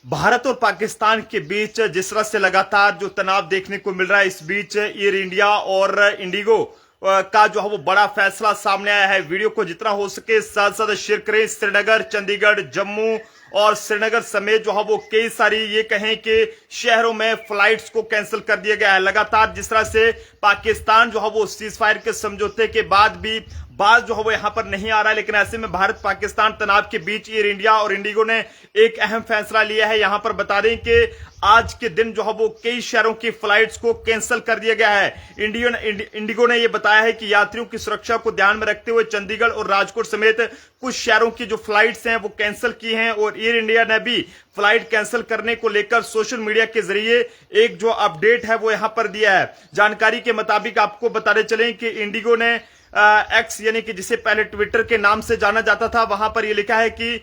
भारत और पाकिस्तान के बीच जिस तरह से लगातार जो तनाव देखने को मिल रहा है, इस बीच एयर इंडिया और इंडिगो का जो है वो बड़ा फैसला सामने आया है। वीडियो को जितना हो सके साथ साथ शेयर करें। श्रीनगर, चंडीगढ़, जम्मू और श्रीनगर समेत जो है वो कई सारी ये कहें कि शहरों में फ्लाइट्स को कैंसिल कर दिया गया है। लगातार जिस तरह से पाकिस्तान जो है वो सीज फायर के समझौते के बाद भी बात जो है वो यहां पर नहीं आ रहा है, लेकिन ऐसे में भारत पाकिस्तान तनाव के बीच एयर इंडिया और इंडिगो ने एक अहम फैसला लिया है। यहां पर बता दें कि आज के दिन जो है वो कई शहरों की फ्लाइट्स को कैंसिल कर दिया गया है। इंडिगो ने यह बताया है कि यात्रियों की सुरक्षा को ध्यान में रखते हुए चंडीगढ़ और राजकोट समेत कुछ शहरों की जो फ्लाइट्स हैं वो कैंसिल की हैं, और एयर इंडिया ने भी फ्लाइट कैंसिल करने को लेकर सोशल मीडिया के जरिए एक जो अपडेट है वो यहां पर दिया है। जानकारी के मुताबिक आपको बताते चलें कि इंडिगो ने एक्स यानी कि जिसे पहले ट्विटर के नाम से जाना जाता था, वहां पर यह लिखा है कि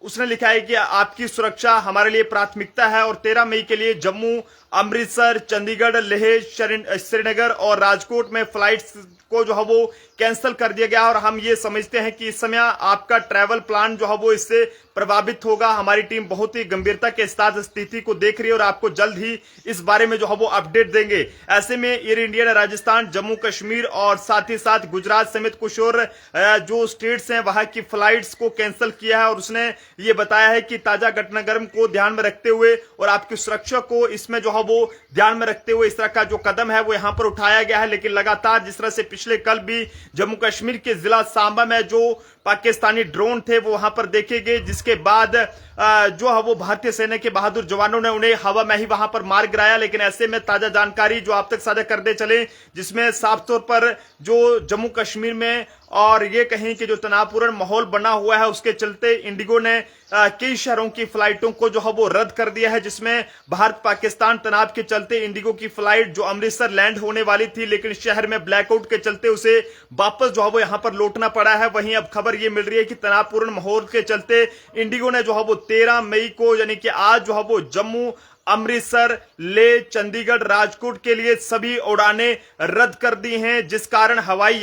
उसने लिखा है कि आपकी सुरक्षा हमारे लिए प्राथमिकता है, और 13 मई के लिए जम्मू, अमृतसर, चंडीगढ़, लेह, श्रीनगर और राजकोट में फ्लाइट्स को जो है वो कैंसिल कर दिया गया। और हम ये समझते हैं कि इस समय आपका ट्रैवल प्लान जो है वो इससे प्रभावित होगा। हमारी टीम बहुत ही गंभीरता के साथ स्थिति को देख रही है और आपको जल्द ही इस बारे में जो है वो अपडेट देंगे। ऐसे में एयर इंडिया ने राजस्थान, जम्मू कश्मीर और साथ ही साथ गुजरात समेत कुछ और जो स्टेट्स हैं वहां की फ्लाइट्स को कैंसिल किया है, और उसने ये बताया है कि ताजा घटनाक्रम को ध्यान में रखते हुए और आपकी सुरक्षा को इसमें जो है वो ध्यान में रखते हुए इस तरह का जो कदम है वो यहां पर उठाया गया है। लेकिन लगातार जिस तरह से पिछले कल भी जम्मू कश्मीर के जिला सांबा में जो पाकिस्तानी ड्रोन थे वो वहां पर देखे गए, जिसके बाद जो है वो भारतीय सेना के बहादुर जवानों ने उन्हें हवा में ही वहां पर मार गिराया। लेकिन ऐसे में ताजा जानकारी जो आप तक साझा करते चले, जिसमें साफ तौर पर जो जम्मू कश्मीर में और ये कहें कि जो तनावपूर्ण माहौल बना हुआ है उसके चलते इंडिगो ने कई शहरों की फ्लाइटों को जो है वो रद्द कर दिया है, जिसमें भारत पाकिस्तान तनाव के चलते इंडिगो की फ्लाइट जो अमृतसर लैंड होने वाली थी, लेकिन शहर में ब्लैकआउट के चलते उसे वापस जो है वो यहां पर लौटना पड़ा है। वहीं अब खबर ये मिल रही है कि तनावपूर्ण माहौल के चलते इंडिगो ने जो है वो 13 मई को यानी कि आज जो है वो जम्मू, अमृतसर, ले, चंडीगढ़, राजकोट के लिए सभी उड़ानें रद्द कर दी हैं, जिस कारण हवाई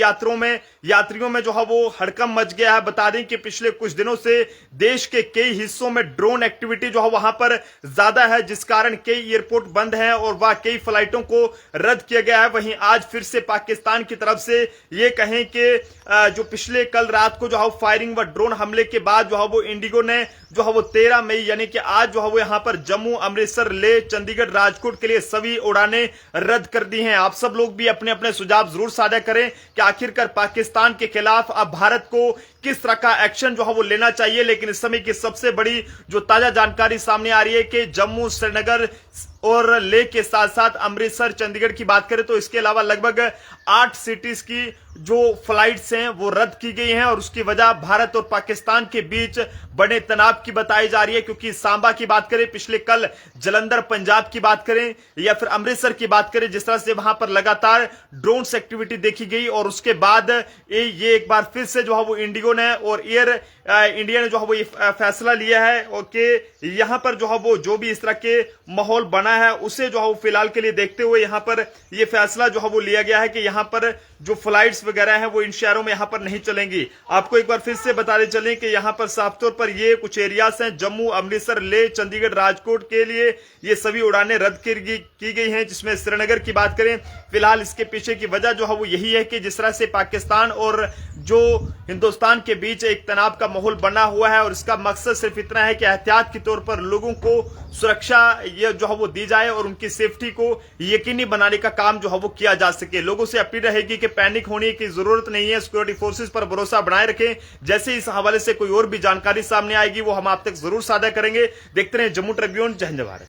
यात्रियों में जो है वो हड़कंप मच गया है। बता दें कि पिछले कुछ दिनों से देश के कई हिस्सों में ड्रोन एक्टिविटी जो है वहां पर ज्यादा है, जिस कारण कई एयरपोर्ट बंद हैं और वह कई फ्लाइटों को रद्द किया गया है। वहीं आज फिर से पाकिस्तान की तरफ से ये कहें कि जो पिछले कल रात को जो है फायरिंग व ड्रोन हमले के बाद जो है वो इंडिगो ने जो है वो 13 मई यानी कि आज जो है वो यहां पर जम्मू, अमृतसर, ले, चंडीगढ़, राजकोट के लिए सभी उड़ानें रद्द कर दी हैं। आप सब लोग भी अपने अपने सुझाव जरूर साझा करें कि आखिरकार पाकिस्तान के खिलाफ अब भारत को किस तरह का एक्शन जो है वो लेना चाहिए। लेकिन इस समय की सबसे बड़ी जो ताजा जानकारी सामने आ रही है कि जम्मू, श्रीनगर और लेह के साथ साथ अमृतसर, चंडीगढ़ की बात करें तो इसके अलावा लगभग 8 सिटीज की जो फ्लाइट्स हैं वो रद्द की गई हैं, और उसकी वजह भारत और पाकिस्तान के बीच बड़े तनाव की बताई जा रही है। क्योंकि सांबा की बात करें, पिछले कल जलंधर पंजाब की बात करें या फिर अमृतसर की बात करें, जिस तरह से वहां पर लगातार ड्रोन्स एक्टिविटी देखी गई, और उसके बाद ये एक बार फिर से जो है वो इंडिगो ने और एयर इंडिया ने जो है वो ये फैसला लिया है कि यहां पर जो है वो जो भी इस तरह के माहौल बना है उसे जो है वो फिलहाल के लिए देखते हुए यहां पर ये फैसला जो है वो लिया गया है कि यहां पर जो फ्लाइट्स वगैरह हैं वो इन शहरों में यहां पर नहीं चलेंगी। आपको एक बार फिर से बताते चलें कि यहां पर साफ तौर पर ये कुछ एरियाज हैं, जम्मू, अमृतसर, ले, चंडीगढ़, राजकोट के लिए ये सभी उड़ानें रद्द की गई हैं। जिसमें श्रीनगर की बात करें, फिलहाल इसके पीछे की वजह जो है वो यही है कि जिस तरह से पाकिस्तान और जो हिंदुस्तान के बीच एक तनाव का माहौल बना हुआ है, और इसका मकसद सिर्फ इतना है कि एहतियात के तौर पर लोगों को सुरक्षा ये जो है वो दी जाए और उनकी सेफ्टी को यकीनी बनाने का काम जो है वो किया जा सके। लोगों से अपील रहेगी कि पैनिक होने की जरूरत नहीं है, सिक्योरिटी फोर्सेस पर भरोसा बनाए रखें। जैसे इस हवाले से कोई और भी जानकारी सामने आएगी वो हम आप तक जरूर साझा करेंगे। देखते रहे जम्मू ट्रिब्यून। जय हिंद भारत।